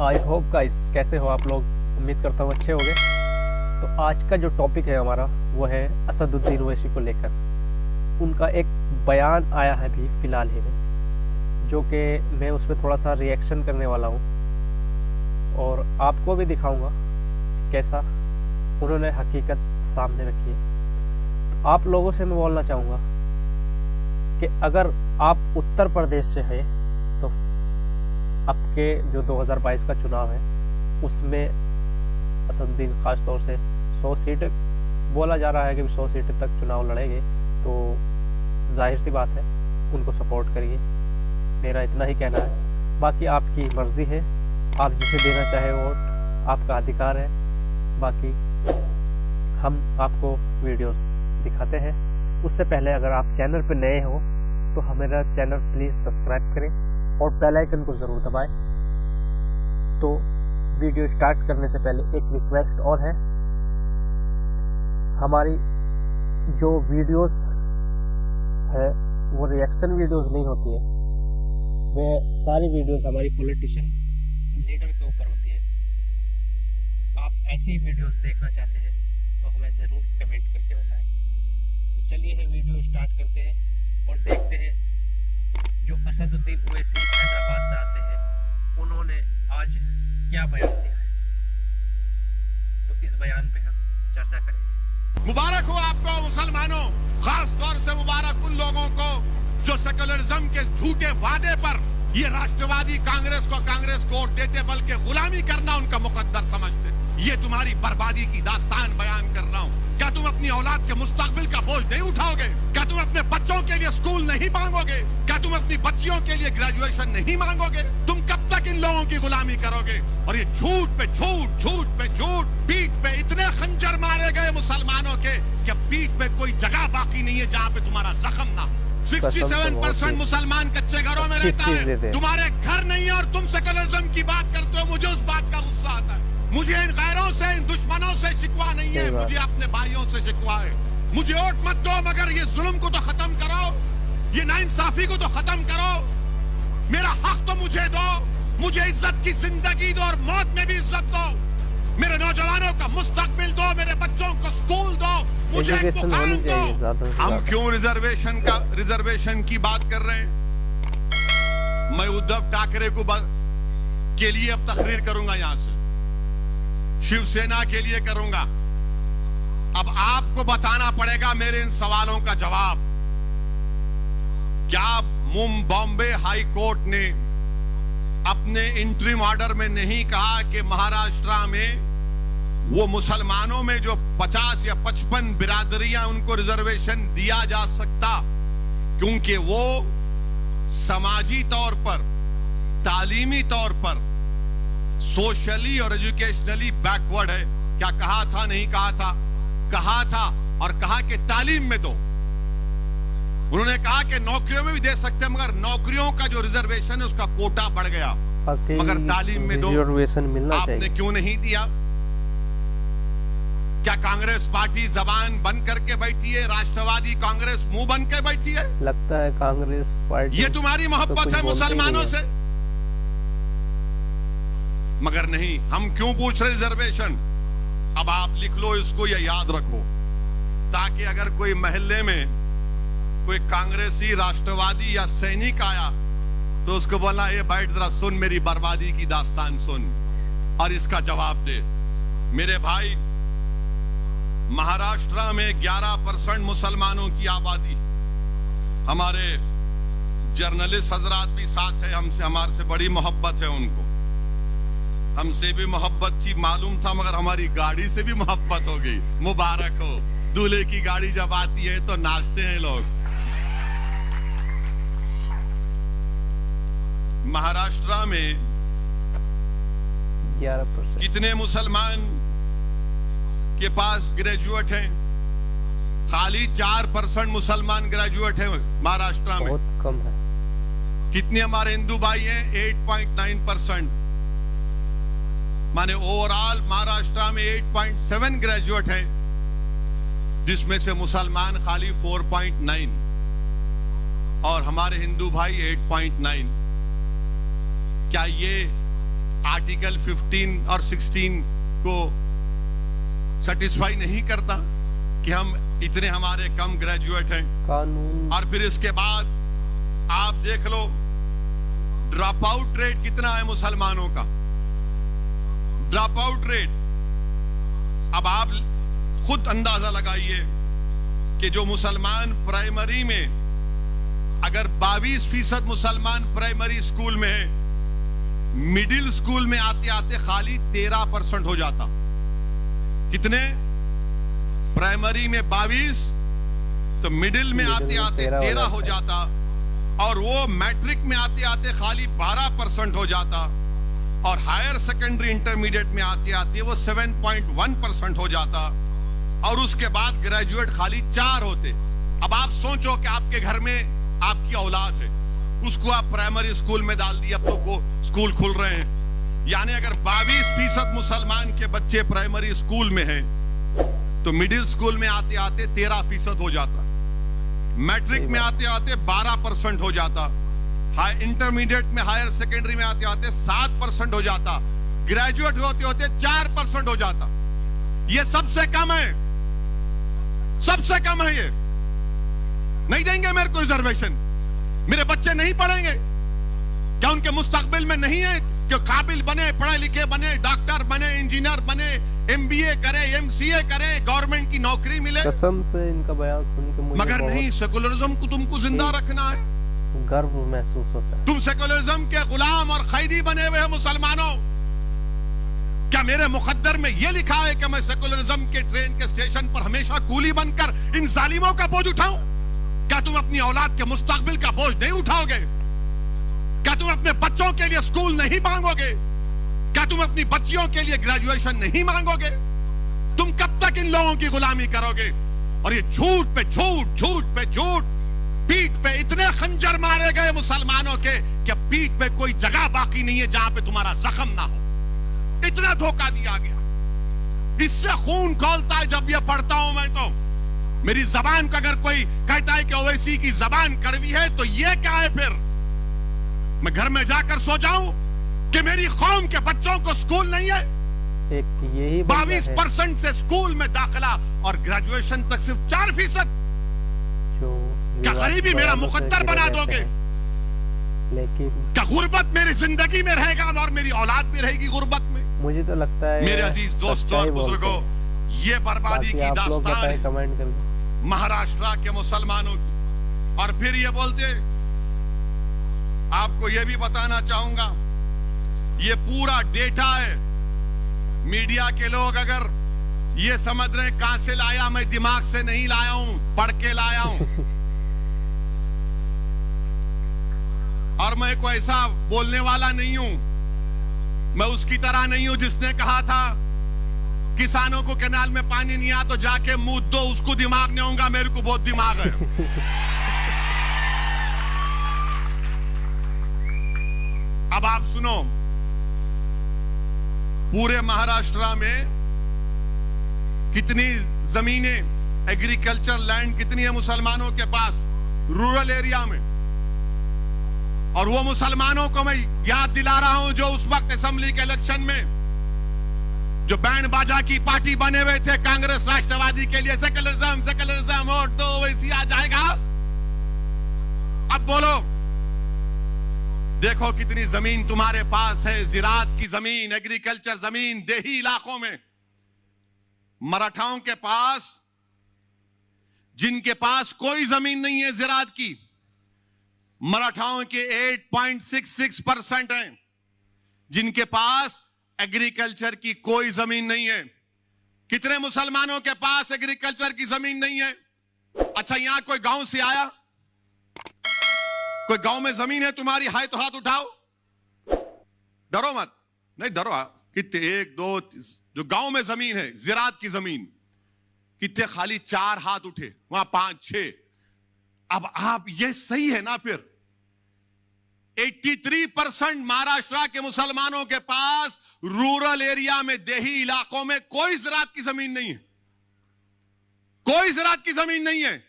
I hope guys, कैसे हो आप लोग। उम्मीद करता हूँ अच्छे होंगे। तो आज का जो टॉपिक है हमारा वो है असदुद्दीन ओवैसी को लेकर। उनका एक बयान आया है अभी फ़िलहाल ही में, जो कि मैं उस पर थोड़ा सा रिएक्शन करने वाला हूँ और आपको भी दिखाऊंगा कैसा उन्होंने हकीकत सामने रखी है। तो आप लोगों से मैं बोलना चाहूँगा कि अगर आप उत्तर प्रदेश से हैं तो आपके जो 2022 का चुनाव है उसमें असदुद्दीन खास तौर से 100 सीट बोला जा रहा है कि 100 सीट तक चुनाव लड़ेंगे, तो जाहिर सी बात है उनको सपोर्ट करिए। मेरा इतना ही कहना है, बाकी आपकी मर्ज़ी है, आप जिसे देना चाहे वोट आपका अधिकार है। बाकी हम आपको वीडियोस दिखाते हैं। उससे पहले अगर आप चैनल पर नए हो तो हमारा चैनल प्लीज़ सब्सक्राइब करें और बेल आइकन को ज़रूर दबाएं। तो वीडियो स्टार्ट करने से पहले एक रिक्वेस्ट और है, हमारी जो वीडियोस है वो रिएक्शन वीडियोस नहीं होती है, वे सारी वीडियोस हमारी पॉलिटिशियन लीडर के ऊपर होती है। आप ऐसी वीडियोस देखना चाहते हैं तो हमें ज़रूर कमेंट करके बताएं। तो चलिए है वीडियो स्टार्ट करते हैं और देखते हैं जो असदुद्दीन ओवैसी हैदराबाद से आते हैं उन्होंने आज क्या बयान दिया है। तो इस बयान पे हम चर्चा करेंगे। मुबारक हो आपको मुसलमानों, खास तौर से मुबारक उन लोगों को जो सेकुलरिज्म के झूठे वादे पर ये राष्ट्रवादी कांग्रेस को वोट देते बल्कि गुलामी करना उनका मुकद्दर समझते। ये तुम्हारी बर्बादी की दास्तान बयान कर रहा हूँ। क्या तुम अपनी औलाद के मुस्तकबिल का बोझ नहीं उठाओगे? क्या तुम अपने बच्चों के लिए स्कूल नहीं मांगोगे? क्या तुम अपनी बच्चियों के लिए ग्रेजुएशन नहीं मांगोगे? तुम कब तक इन लोगों की गुलामी करोगे? और ये झूठ पे झूठ, झूठ पे झूठ, पीठ पे इतने खंजर मारे गए मुसलमानों के कि पीठ पे कोई जगह बाकी नहीं है जहाँ पे तुम्हारा जख्म ना। 67% मुसलमान कच्चे घरों में रहता है, तुम्हारे घर नहीं है और तुम सेकुलरिज्म की बात करते हो। मुझे उस बात का गुस्सा आता है। मुझे इन गैरों से, इन दुश्मनों से शिकवा नहीं है, मुझे अपने भाइयों से शिकवा है। मुझे वोट मत दो मगर ये जुल्म को तो खत्म करो, ये नाइंसाफी को तो खत्म करो। मेरा हक तो मुझे दो, मुझे इज्जत की जिंदगी दो और मौत में भी इज्जत दो। मेरे नौजवानों का मुस्तकबिल दो, मेरे बच्चों को स्कूल दो, मुझे एक मुकाम दो। हम क्यों रिजर्वेशन की बात कर रहे हैं? मैं उद्धव ठाकरे के लिए अब तकरीर करूंगा, यहां से शिवसेना के लिए करूंगा। अब आपको बताना पड़ेगा मेरे इन सवालों का जवाब। क्या बॉम्बे हाई कोर्ट ने अपने इंटरिम ऑर्डर में नहीं कहा कि महाराष्ट्र में वो मुसलमानों में जो 50 या 55 बिरादरियां उनको रिजर्वेशन दिया जा सकता, क्योंकि वो समाजी तौर पर, तालीमी तौर पर, सोशली और एजुकेशनली बैकवर्ड है? क्या कहा था? नहीं कहा था? कहा था और कहा कि तालीम में दो। उन्होंने कहा कि नौकरियों में भी दे सकते हैं, मगर नौकरियों का जो रिजर्वेशन है उसका कोटा बढ़ गया, मगर तालीम में दो। आपने क्यों नहीं दिया? क्या कांग्रेस पार्टी जबान बंद करके बैठी है? राष्ट्रवादी कांग्रेस मुंह बंद के बैठी है? लगता है कांग्रेस पार्टी, ये तुम्हारी मोहब्बत है मुसलमानों से? मगर नहीं, हम क्यों पूछ रहे रिजर्वेशन? अब आप लिख लो इसको या याद रखो, ताकि अगर कोई महल्ले में कोई कांग्रेसी, राष्ट्रवादी या सैनिक आया तो उसको बोला, ये बैठ जरा सुन, मेरी बर्बादी की दास्तान सुन और इसका जवाब दे। मेरे भाई, महाराष्ट्र में 11% मुसलमानों की आबादी। हमारे जर्नलिस्ट हजरात भी साथ है, हमसे, हमारे से बड़ी मोहब्बत है उनको। हमसे भी मोहब्बत थी, मालूम था, मगर हमारी गाड़ी से भी मोहब्बत हो गई। मुबारक हो, दूल्हे की गाड़ी जब आती है तो नाचते हैं लोग। महाराष्ट्र में 11% कितने मुसलमान के पास ग्रेजुएट हैं? खाली 4% मुसलमान ग्रेजुएट हैं महाराष्ट्र में, बहुत कम है। कितने हमारे हिंदू भाई हैं? 8.9%। माने ओवरऑल महाराष्ट्र में 8.7 ग्रेजुएट हैं, जिसमें से मुसलमान खाली 4.9 और हमारे हिंदू भाई 8.9। क्या ये आर्टिकल 15 और 16 को सेटिस्फाई नहीं करता कि हम इतने हमारे कम ग्रेजुएट हैं। कानून और फिर इसके बाद आप देख लो ड्रॉप आउट रेट कितना है मुसलमानों का, ड्रॉप आउट रेट। अब आप खुद अंदाजा लगाइए कि जो मुसलमान प्राइमरी में, अगर 22% मुसलमान प्राइमरी स्कूल में है, मिडिल स्कूल में आते आते खाली 13% हो जाता। कितने? प्राइमरी में 22, तो मिडिल में आते आते 13 हो जाता, और वो मैट्रिक में आते आते खाली 12% हो जाता, और हायर सेकेंडरी इंटरमीडिएट में आते आते वो 7.1% हो जाता, और उसके बाद ग्रेजुएट खाली 4 होते। अब आप सोचो कि आपके घर में आपकी औलाद है, उसको आप प्राइमरी स्कूल में डाल दिया, अब तो वो स्कूल खुल रहे हैं, यानी अगर 22% मुसलमान के बच्चे प्राइमरी स्कूल में हैं, तो मिडिल स्कूल में आते आते 13% हो जाता, मैट्रिक में आते आते 12% हो जाता, हाई इंटरमीडिएट में, हायर सेकेंडरी में आते आते 7% हो जाता, ग्रेजुएट होते होते 4% हो जाता। ये सबसे कम है, सबसे कम है। ये नहीं देंगे मेरे को रिजर्वेशन, मेरे बच्चे नहीं पढ़ेंगे क्या? उनके मुस्तकबिल में नहीं है कि काबिल बने, पढ़े लिखे बने, डॉक्टर बने, इंजीनियर बने, MBA करे, MCA करे, गवर्नमेंट की नौकरी मिले? कसम से इनका बयान सुन के मुझे मगर नहीं, सेकुलरिज्म को तुमको जिंदा रखना है, गर्व महसूस होता है। तुम सेकुलरिज्म के गुलाम और कैदी बने हुए हो मुसलमानों। क्या मेरे मुकद्दर में यह लिखा है कि मैं सेकुलरिज्म के ट्रेन के स्टेशन पर हमेशा कूली बनकर इन जालिमों का बोझ उठाऊं? क्या तुम अपनी औलाद के मुस्तकबिल का बोझ नहीं उठाओगे? क्या तुम अपने बच्चों के लिए स्कूल नहीं मांगोगे? क्या तुम अपनी बच्चियों के लिए ग्रेजुएशन नहीं मांगोगे? तुम कब तक इन लोगों की गुलामी करोगे? और ये झूठ पे झूठ, झूठ पे झूठ, पीठ पे इतने खंजर मारे गए मुसलमानों के कि पीठ पे कोई जगह बाकी नहीं है जहां पे तुम्हारा जख्म ना हो। इतना धोखा दिया गया, इससे खून खौलता है जब ये पढ़ता हूं मैं। तो मेरी जबान का अगर कोई कहता है कि ओवैसी की जबान कड़वी है, तो ये क्या है? फिर मैं घर में जाकर सो जाऊं कि मेरी कौम के बच्चों को स्कूल नहीं है? एक यही 22% से स्कूल में दाखिला और ग्रेजुएशन तक सिर्फ 4%। जो क्या गरीबी मेरा मुकद्दर बना दोगे? लेकिन क्या गुर्बत मेरी जिंदगी में रहेगा और मेरी औलाद भी रहेगी गुर्बत में? मुझे तो लगता है मेरे अजीज दोस्तों और बुजुर्गों, ये बर्बादी की दास्तान है कमेंट करके महाराष्ट्र के मुसलमानों की। और फिर ये बोलते, आपको ये भी बताना चाहूंगा, ये पूरा डेटा है। मीडिया के लोग अगर ये समझ रहे कहां से लाया, मैं दिमाग से नहीं लाया हूं, पढ़ के लाया हूं। और मैं कोई ऐसा बोलने वाला नहीं हूं, मैं उसकी तरह नहीं हूं जिसने कहा था किसानों को कैनाल में पानी नहीं आ तो जाके मुंह दो, उसको दिमाग नहीं होगा, मेरे को बहुत दिमाग है। अब आप सुनो, पूरे महाराष्ट्र में कितनी जमीनें, एग्रीकल्चर लैंड कितनी है मुसलमानों के पास रूरल एरिया में? और वो मुसलमानों को मैं याद दिला रहा हूं जो उस वक्त असेंबली के इलेक्शन में जो बैंड बाजा की पार्टी बने हुए थे कांग्रेस राष्ट्रवादी के लिए, सेकुलरिज्म सेकुलरिज्म, वोट दो वैसी आ जाएगा। अब बोलो, देखो कितनी जमीन तुम्हारे पास है, जिरात की जमीन, एग्रीकल्चर जमीन, देही इलाकों में। मराठाओं के पास, जिनके पास कोई जमीन नहीं है जिरात की, मराठाओं के 8.66% हैं जिनके पास एग्रीकल्चर की कोई जमीन नहीं है। कितने मुसलमानों के पास एग्रीकल्चर की जमीन नहीं है? अच्छा, यहां कोई गांव से आया, कोई गांव में जमीन है तुम्हारी, हाय तो हाथ उठाओ, डरो मत, नहीं डरो। कितने? 1 2 जो गांव में जमीन है, जिरात की जमीन, कितने? खाली 4 हाथ उठे, वहां 5 6। अब आप, ये सही है ना? फिर 83% महाराष्ट्र के मुसलमानों के पास रूरल एरिया में, देही इलाकों में कोई ज़राअत की जमीन नहीं है, कोई ज़राअत की जमीन नहीं है।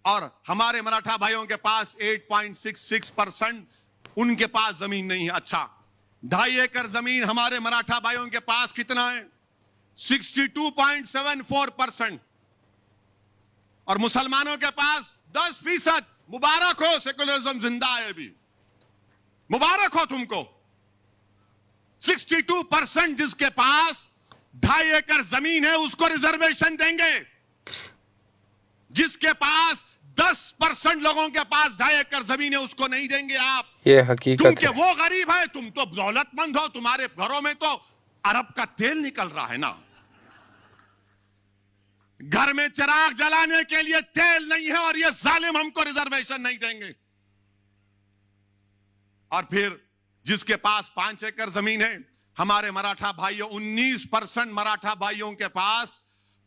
और हमारे मराठा भाइयों के पास 8.66% उनके पास जमीन नहीं है। अच्छा, 2.5 एकड़ जमीन हमारे मराठा भाइयों के पास कितना है? 62.74%। और मुसलमानों के पास 10%। मुबारक हो, सेकुलरिज्म जिंदा है अभी, मुबारक हो तुमको। 62% जिसके पास 2.5 एकड़ जमीन है उसको रिजर्वेशन देंगे। जिसके पास 10% लोगों के पास 2.5 एकड़ जमीन है उसको नहीं देंगे आप। ये हकीकत क्योंकि है। वो गरीब है, तुम तो दौलतमंद हो, तुम्हारे घरों में तो अरब का तेल निकल रहा है ना। घर में चिराग जलाने के लिए तेल नहीं है और ये जालिम हमको रिजर्वेशन नहीं देंगे। और फिर जिसके पास 5 एकड़ जमीन है, हमारे मराठा भाइयों 19% मराठा भाइयों के पास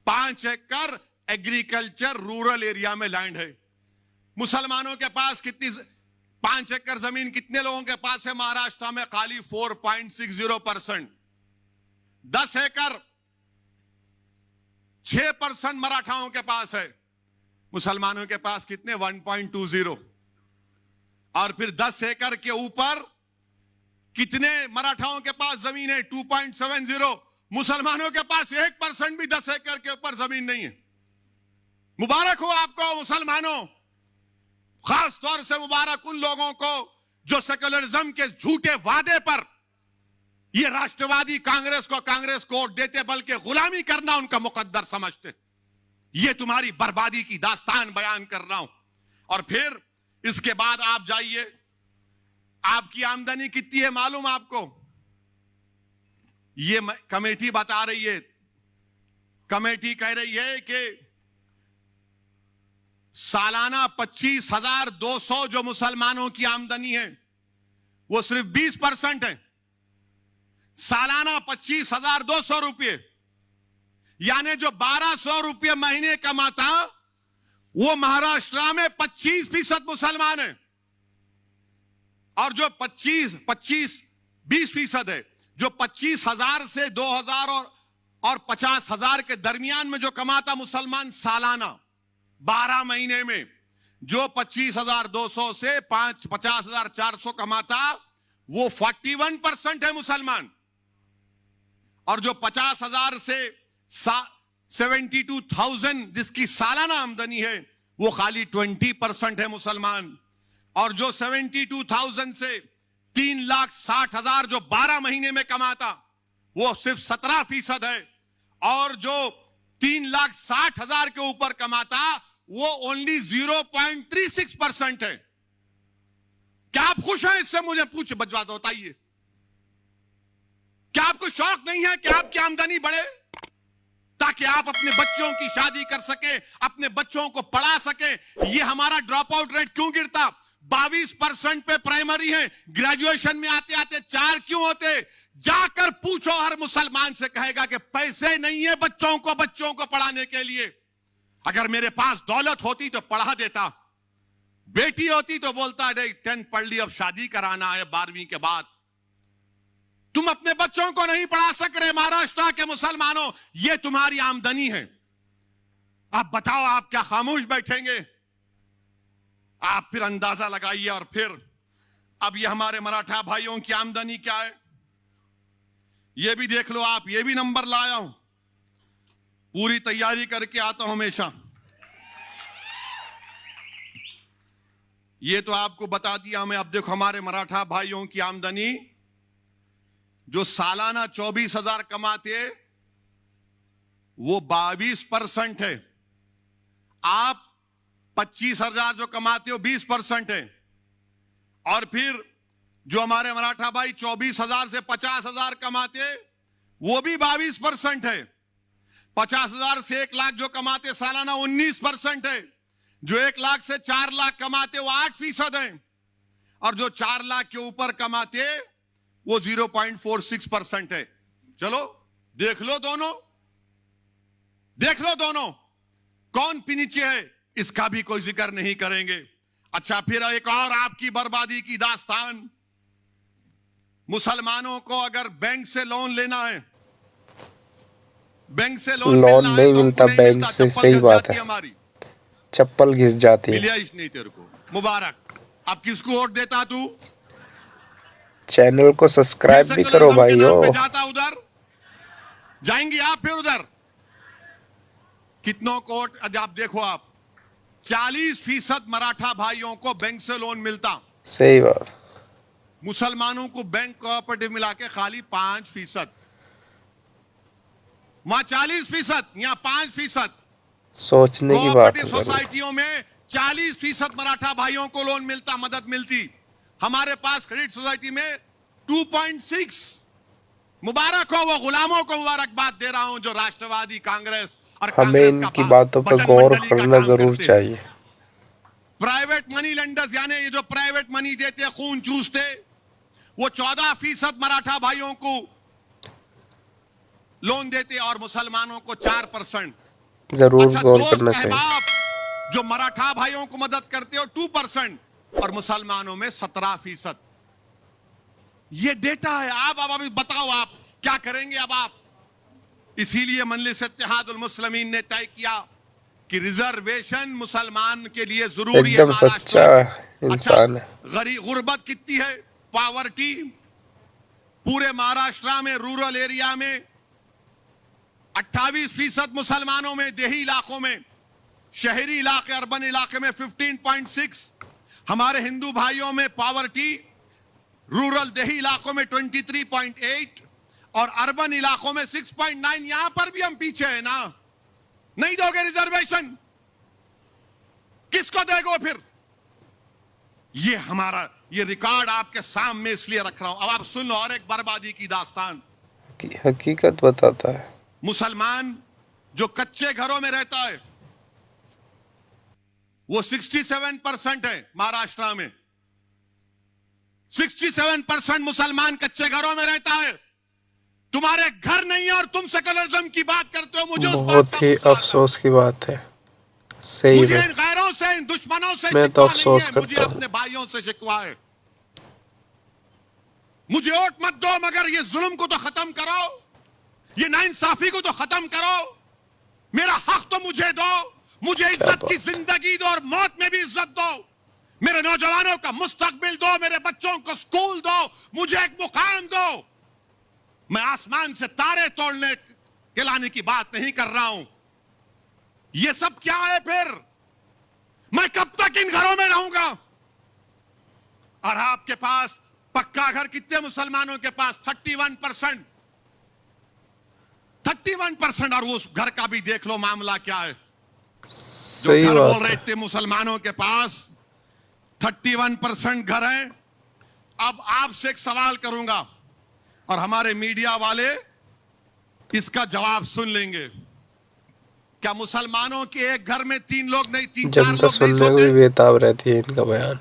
5 एकड़ एग्रीकल्चर रूरल एरिया में लैंड है। मुसलमानों के पास कितनी 5 एकड़ जमीन कितने लोगों के पास है? महाराष्ट्र में खाली 4.60%। 10 एकड़ 6% मराठाओं के पास है। मुसलमानों के पास कितने? 1.20। और फिर 10 एकड़ के ऊपर कितने मराठाओं के पास जमीन है? 2.70। मुसलमानों के पास 1% भी 10 एकड़ के ऊपर जमीन नहीं है। मुबारक हो आपको मुसलमानों। खास तौर से मुबारक उन लोगों को जो सेकुलरिज्म के झूठे वादे पर ये राष्ट्रवादी कांग्रेस को वोट देते, बल्कि गुलामी करना उनका मुकद्दर समझते। ये तुम्हारी बर्बादी की दास्तान बयान कर रहा हूं। और फिर इसके बाद आप जाइए, आपकी आमदनी कितनी है मालूम आपको? ये कमेटी बता रही है, कमेटी कह रही है कि सालाना 25,200 जो मुसलमानों की आमदनी है वो सिर्फ 20% है। सालाना 25,200 रुपये, यानी जो 1,200 रुपये महीने कमाता वो महाराष्ट्र में 25% मुसलमान है। और जो 20% है, जो 25,000 से 2,000 और 50,000 के दरमियान में जो कमाता मुसलमान सालाना 12 महीने में, जो 25,200 से 50,400 कमाता वो 41% है मुसलमान। और जो 50,000 से 72,000 जिसकी सालाना आमदनी है वो खाली 20% है मुसलमान। और जो 72,000 से 3,60,000 जो 12 महीने में कमाता वो सिर्फ 17% है। और जो 3,60,000 के ऊपर कमाता वो ओनली 0.36% है। क्या आप खुश हैं इससे? मुझे बजवा दो, बताइए। क्या आपको शौक नहीं है कि आपकी आमदनी बढ़े ताकि आप अपने बच्चों की शादी कर सके, अपने बच्चों को पढ़ा सके? ये हमारा ड्रॉप आउट रेट क्यों गिरता? 22% पे प्राइमरी है, ग्रेजुएशन में आते आते 4 क्यों होते? जाकर पूछो, हर मुसलमान से कहेगा कि पैसे नहीं है बच्चों को पढ़ाने के लिए। अगर मेरे पास दौलत होती तो पढ़ा देता, बेटी होती तो बोलता है 10th पढ़ ली, अब शादी कराना है 12वीं के बाद। तुम अपने बच्चों को नहीं पढ़ा सक रहे महाराष्ट्र के मुसलमानों, ये तुम्हारी आमदनी है। आप बताओ, आप क्या खामोश बैठेंगे? आप फिर अंदाजा लगाइए। और फिर अब ये हमारे मराठा भाइयों की आमदनी क्या है ये भी देख लो आप। ये भी नंबर लाया हूं, पूरी तैयारी करके आता हूं हमेशा। ये तो आपको बता दिया मैं। अब देखो हमारे मराठा भाइयों की आमदनी जो सालाना 24,000 कमाते वो 22% है। आप 25,000 जो कमाते हो 20% है। और फिर जो हमारे मराठा भाई 24,000 से 50,000 कमाते वो भी 22% है। 50,000 से 1 लाख जो कमाते सालाना 19% है। जो 1 लाख से 4 लाख कमाते वो 8% है। और जो 4 लाख के ऊपर कमाते वो 0.46% है। चलो देख लो दोनों, कौन नीचे है इसका भी कोई जिक्र नहीं करेंगे। अच्छा, फिर एक और आपकी बर्बादी की दास्तान। मुसलमानों को अगर बैंक से लोन लेना है, बैंक से लोन नहीं मिलता बैंक से, सही बात है। हमारी चप्पल घिस जाती है। मिलिया नहीं तेरे को, मुबारक। अब किसको वोट देता तू? चैनल को सब्सक्राइब भी करो सेकुलरिज्म के नाम भाइयों। पे जाता उधर जाएंगे आप, फिर उधर कितनों कोर्ट। आज आप देखो, आप 40% मराठा भाइयों को बैंक से लोन मिलता, सही बात। मुसलमानों को बैंक कोऑपरेटिव मिला के खाली 5%। वहां 40%, यहाँ 5%। सोचने की बात कोऑपरेटिव है जरूर। सोसाइटियों में 40% मराठा भाइयों को लोन मिलता, मदद मिलती। हमारे पास क्रेडिट सोसाइटी में 2.6। मुबारक हो, वो गुलामों को मुबारकबाद दे रहा हूं जो राष्ट्रवादी कांग्रेस और हमें कांग्रेस इनकी का बातों पर बटन गौर मंडली का करना काम जरूर करते। चाहिए। प्राइवेट मनी लेंडर्स, यानी ये जो प्राइवेट मनी देते, खून चूसते, वो 14% मराठा भाइयों को लोन देते और मुसलमानों को 4%। जरूर अच्छा, गौर दोस्त करना चाहिए। अहबाब जो मराठा भाइयों को मदद करते हो 2% और मुसलमानों में 17%। ये डेटा है। अब अभी बताओ आप क्या करेंगे अब आप। इसीलिए मजलिस इत्तेहादुल मुस्लिमीन ने तय किया कि रिजर्वेशन मुसलमान के लिए जरूरी है एकदम महाराष्ट्र सच्चा में। इंसान है। अच्छा, गुर्बत कितनी है, पावर्टी पूरे महाराष्ट्र में, रूरल एरिया में 28% मुसलमानों में, देही इलाकों में, शहरी इलाके अर्बन इलाके में 15.6। हमारे हिंदू भाइयों में पावर्टी रूरल देही इलाकों में 23.8 और अर्बन इलाकों में 6.9। यहां पर भी हम पीछे हैं ना। नहीं दोगे रिजर्वेशन, किसको देगो फिर। ये हमारा ये रिकॉर्ड आपके सामने इसलिए रख रहा हूं। अब आप सुन लो और एक बर्बादी की दास्तान। हकीकत बताता है। मुसलमान जो कच्चे घरों में रहता है वो 67% है महाराष्ट्र में। 67% मुसलमान कच्चे घरों में रहता है। तुम्हारे घर नहीं है और तुम सेकुलरिज्म की बात करते हो। मुझे उस बात बहुत का ही गुस्सा आता है। अफसोस की बात है। सही मुझे में इन गैरों से, इन दुश्मनों से मैं तो शिकवा नहीं अफसोस है, मुझे करता हूँ। अपने भाइयों से शिकवा है। मुझे वोट मत दो, मगर ये जुल्म को तो खत्म करो, ये नाइंसाफी को तो खत्म करो। मेरा हक तो मुझे दो, मुझे इज्जत की जिंदगी दो और मौत में भी इज्जत दो। मेरे नौजवानों का मुस्तकबिल दो, मेरे बच्चों को स्कूल दो, मुझे एक मुकाम दो। मैं आसमान से तारे तोड़ने के लाने की बात नहीं कर रहा हूं। ये सब क्या है फिर। मैं कब तक इन घरों में रहूंगा। और आपके पास पक्का घर कितने मुसलमानों के पास 31%। 31% और उस घर का भी देख लो मामला क्या है। जो सही घर बोल बात रहे है। थे मुसलमानों के पास 31% घर है। अब आपसे एक सवाल करूंगा और हमारे मीडिया वाले इसका जवाब सुन लेंगे। क्या मुसलमानों के एक घर में 3 लोग नहीं, 3-4 जनता लोग नहीं सुनने को सोते? भी बेताब रहती है इनका बयान।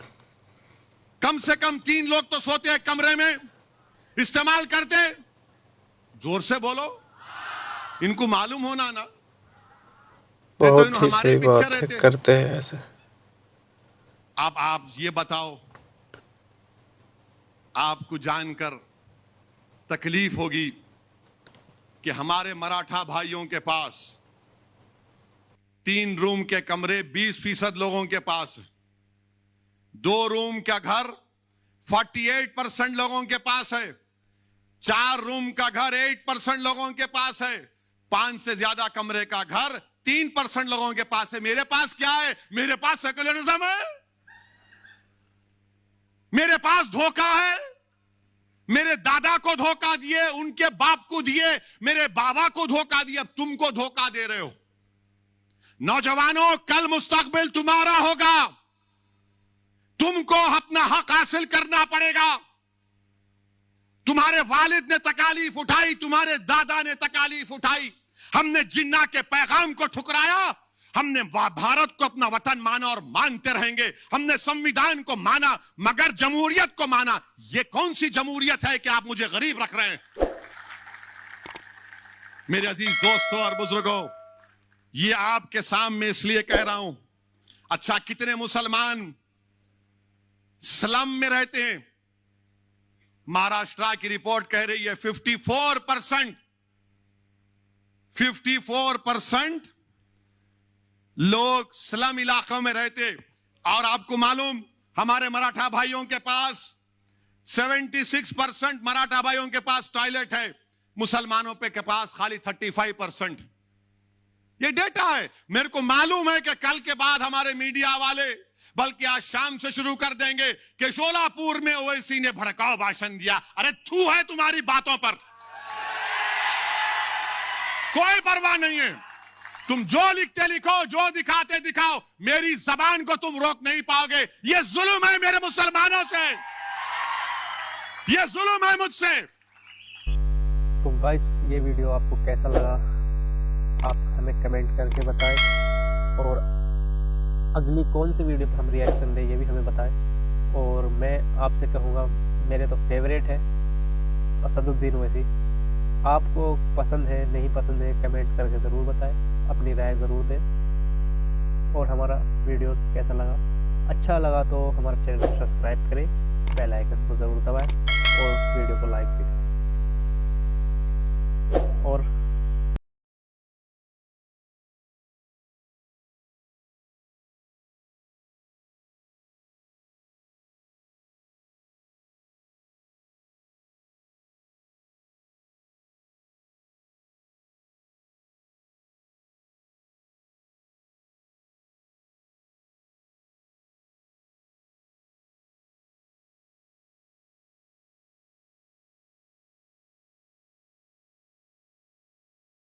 कम से कम 3 लोग तो सोते हैं कमरे में, इस्तेमाल करते। जोर से बोलो, इनको मालूम होना ना। बहुत ही हमारे सही पीछे बात है, रहते। करते हैं ऐसे। अब आप ये बताओ, आपको जानकर तकलीफ होगी कि हमारे मराठा भाइयों के पास 3 रूम के कमरे 20% लोगों के पास है। 2 रूम का घर 48% लोगों के पास है। 4 रूम का घर 8% लोगों के पास है। 5 से ज्यादा कमरे का घर 3% लोगों के पास है। मेरे पास क्या है? मेरे पास सेकुलरिज्म है। मेरे पास धोखा है। मेरे दादा को धोखा दिए, उनके बाप को दिए, मेरे बाबा को धोखा दिया, अब तुमको धोखा दे रहे हो। नौजवानों, कल मुस्तकबिल तुम्हारा होगा। तुमको अपना हक हासिल करना पड़ेगा। तुम्हारे वालिद ने तकालीफ उठाई, तुम्हारे दादा ने तकालीफ उठाई। हमने जिन्ना के पैगाम को ठुकराया। हमने भारत को अपना वतन माना और मानते रहेंगे। हमने संविधान को माना मगर जमहूरियत को माना। ये कौन सी जमहूरियत है कि आप मुझे गरीब रख रहे हैं। मेरे अजीज दोस्तों और बुजुर्गों, ये आपके सामने इसलिए कह रहा हूं। अच्छा, कितने मुसलमान स्लम में रहते हैं? महाराष्ट्र की रिपोर्ट कह रही है 54%। 54% लोग स्लम इलाकों में रहते। और आपको मालूम, हमारे मराठा भाइयों के पास 76% मराठा भाइयों के पास टॉयलेट है, मुसलमानों के पास खाली 35%। ये डेटा है। मेरे को मालूम है कि कल के बाद हमारे मीडिया वाले, बल्कि आज शाम से शुरू कर देंगे कि शोलापुर में ओवैसी ने भड़काऊ भाषण दिया। अरे थू है तुम्हारी बातों पर, कोई परवाह नहीं है। तुम जो लिखते लिखो, जो दिखाते दिखाओ, मेरी जबान को तुम रोक नहीं पाओगे। ये जुल्म है मेरे मुसलमानों से, ये जुल्म है मुझसे। तो गाइस, ये वीडियो आपको कैसा लगा आप हमें कमेंट करके बताएं, और अगली कौन सी वीडियो पर हम रिएक्शन दें ये भी हमें बताएं। और मैं आपसे कहूँगा, मेरे तो फेवरेट है असदुद्दीन ओवैसी। आपको पसंद है नहीं पसंद है कमेंट करके ज़रूर बताएं, अपनी राय ज़रूर दें। और हमारा वीडियोस कैसा लगा, अच्छा लगा तो हमारा चैनल को सब्सक्राइब करें, बेल आइकन को ज़रूर दबाएं और वीडियो को लाइक भी करें।